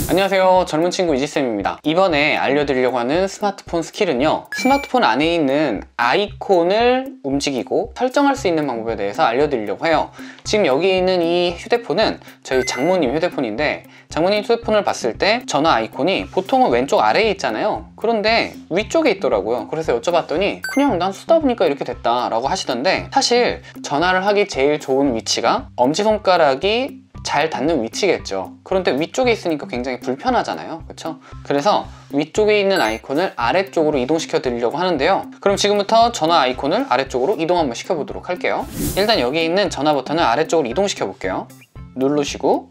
안녕하세요, 젊은 친구 이지쌤입니다. 이번에 알려드리려고 하는 스마트폰 스킬은요, 스마트폰 안에 있는 아이콘을 움직이고 설정할 수 있는 방법에 대해서 알려드리려고 해요. 지금 여기 있는 이 휴대폰은 저희 장모님 휴대폰인데, 장모님 휴대폰을 봤을 때 전화 아이콘이 보통은 왼쪽 아래에 있잖아요. 그런데 위쪽에 있더라고요. 그래서 여쭤봤더니 그냥 난 쓰다 보니까 이렇게 됐다 라고 하시던데, 사실 전화를 하기 제일 좋은 위치가 엄지손가락이 잘 닿는 위치겠죠. 그런데 위쪽에 있으니까 굉장히 불편하잖아요, 그렇죠? 그래서 위쪽에 있는 아이콘을 아래쪽으로 이동시켜 드리려고 하는데요. 그럼 지금부터 전화 아이콘을 아래쪽으로 이동 한번 시켜 보도록 할게요. 일단 여기 있는 전화 버튼을 아래쪽으로 이동시켜 볼게요. 누르시고,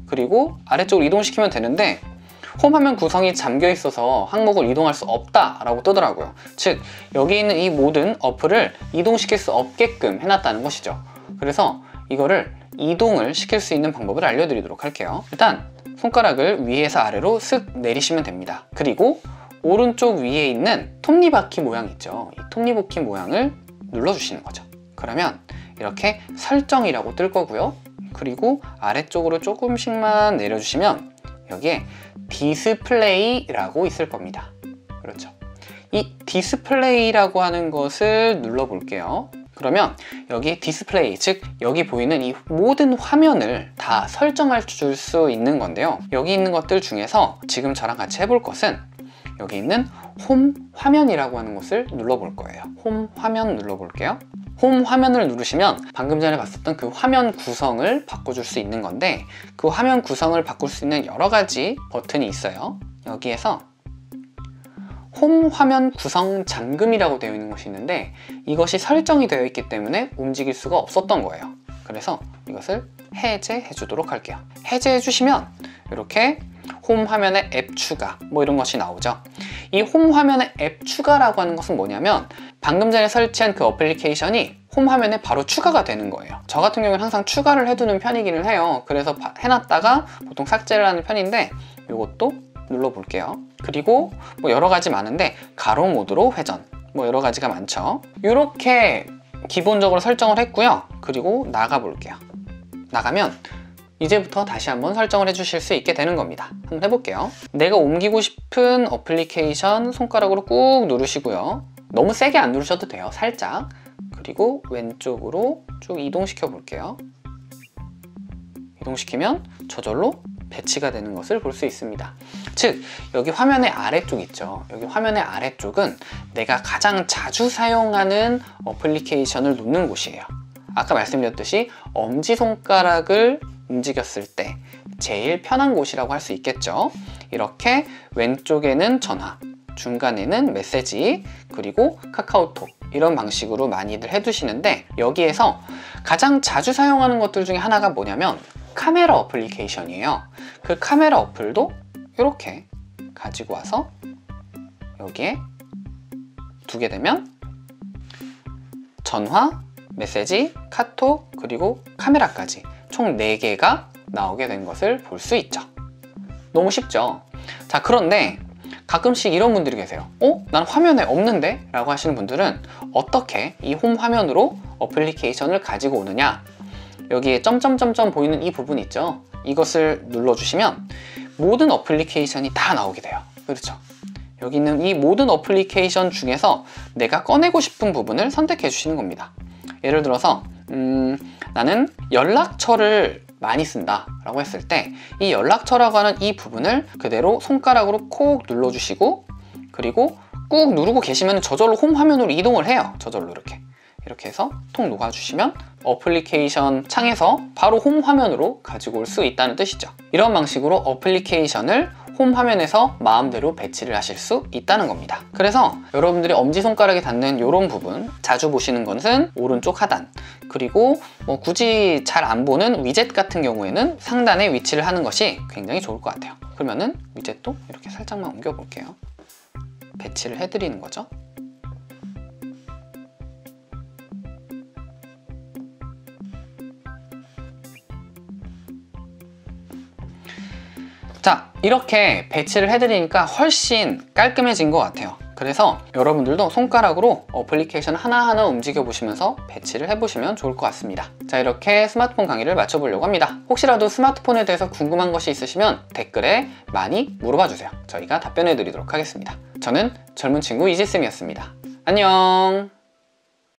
그리고 아래쪽으로 이동시키면 되는데, 홈화면 구성이 잠겨 있어서 항목을 이동할 수 없다 라고 뜨더라고요. 즉, 여기 있는 이 모든 어플을 이동시킬 수 없게끔 해놨다는 것이죠. 그래서 이거를 이동을 시킬 수 있는 방법을 알려드리도록 할게요. 일단 손가락을 위에서 아래로 쓱 내리시면 됩니다. 그리고 오른쪽 위에 있는 톱니바퀴 모양 있죠. 이 톱니바퀴 모양을 눌러주시는 거죠. 그러면 이렇게 설정이라고 뜰 거고요. 그리고 아래쪽으로 조금씩만 내려주시면 여기에 디스플레이라고 있을 겁니다. 그렇죠. 이 디스플레이라고 하는 것을 눌러볼게요. 그러면 여기 디스플레이, 즉 여기 보이는 이 모든 화면을 다 설정할 수 있는 건데요. 여기 있는 것들 중에서 지금 저랑 같이 해볼 것은 여기 있는 홈 화면이라고 하는 것을 눌러볼 거예요. 홈 화면 눌러볼게요. 홈 화면을 누르시면 방금 전에 봤었던 그 화면 구성을 바꿔줄 수 있는 건데, 그 화면 구성을 바꿀 수 있는 여러 가지 버튼이 있어요. 여기에서 홈 화면 구성 잠금이라고 되어 있는 것이 있는데, 이것이 설정이 되어 있기 때문에 움직일 수가 없었던 거예요. 그래서 이것을 해제해 주도록 할게요. 해제해 주시면 이렇게 홈 화면에 앱 추가 뭐 이런 것이 나오죠. 이 홈 화면에 앱 추가라고 하는 것은 뭐냐면, 방금 전에 설치한 그 어플리케이션이 홈 화면에 바로 추가가 되는 거예요. 저 같은 경우는 항상 추가를 해두는 편이기는 해요. 그래서 해놨다가 보통 삭제를 하는 편인데, 이것도 눌러볼게요. 그리고 뭐 여러 가지 많은데, 가로 모드로 회전 뭐 여러 가지가 많죠. 이렇게 기본적으로 설정을 했고요. 그리고 나가 볼게요. 나가면 이제부터 다시 한번 설정을 해주실 수 있게 되는 겁니다. 한번 해볼게요. 내가 옮기고 싶은 어플리케이션 손가락으로 꾹 누르시고요. 너무 세게 안 누르셔도 돼요. 살짝. 그리고 왼쪽으로 쭉 이동시켜 볼게요. 이동시키면 저절로 배치가 되는 것을 볼 수 있습니다. 즉, 여기 화면의 아래쪽 있죠. 여기 화면의 아래쪽은 내가 가장 자주 사용하는 어플리케이션을 놓는 곳이에요. 아까 말씀드렸듯이 엄지손가락을 움직였을 때 제일 편한 곳이라고 할 수 있겠죠. 이렇게 왼쪽에는 전화, 중간에는 메시지, 그리고 카카오톡, 이런 방식으로 많이들 해두시는데, 여기에서 가장 자주 사용하는 것들 중에 하나가 뭐냐면 카메라 어플리케이션이에요. 그 카메라 어플도 이렇게 가지고 와서 여기에 두게 되면 전화, 메시지, 카톡, 그리고 카메라까지 총 4개가 나오게 된 것을 볼 수 있죠. 너무 쉽죠? 자, 그런데 가끔씩 이런 분들이 계세요. 난 화면에 없는데? 라고 하시는 분들은 어떻게 이 홈 화면으로 어플리케이션을 가지고 오느냐? 여기에 점점점점 보이는 이 부분 있죠? 이것을 눌러주시면 모든 어플리케이션이 다 나오게 돼요. 그렇죠? 여기 있는 이 모든 어플리케이션 중에서 내가 꺼내고 싶은 부분을 선택해 주시는 겁니다. 예를 들어서 나는 연락처를 많이 쓴다 라고 했을 때, 이 연락처라고 하는 이 부분을 그대로 손가락으로 콕 눌러주시고, 그리고 꾹 누르고 계시면 저절로 홈 화면으로 이동을 해요. 저절로 이렇게 해서 톡 녹아주시면 어플리케이션 창에서 바로 홈 화면으로 가지고 올 수 있다는 뜻이죠. 이런 방식으로 어플리케이션을 홈 화면에서 마음대로 배치를 하실 수 있다는 겁니다. 그래서 여러분들이 엄지손가락이 닿는 이런 부분, 자주 보시는 것은 오른쪽 하단, 그리고 뭐 굳이 잘 안 보는 위젯 같은 경우에는 상단에 위치를 하는 것이 굉장히 좋을 것 같아요. 그러면은 위젯도 이렇게 살짝만 옮겨 볼게요. 배치를 해드리는 거죠. 자, 이렇게 배치를 해드리니까 훨씬 깔끔해진 것 같아요. 그래서 여러분들도 손가락으로 어플리케이션 하나하나 움직여 보시면서 배치를 해보시면 좋을 것 같습니다. 자, 이렇게 스마트폰 강의를 마쳐보려고 합니다. 혹시라도 스마트폰에 대해서 궁금한 것이 있으시면 댓글에 많이 물어봐 주세요. 저희가 답변해 드리도록 하겠습니다. 저는 젊은 친구 이지쌤이었습니다. 안녕.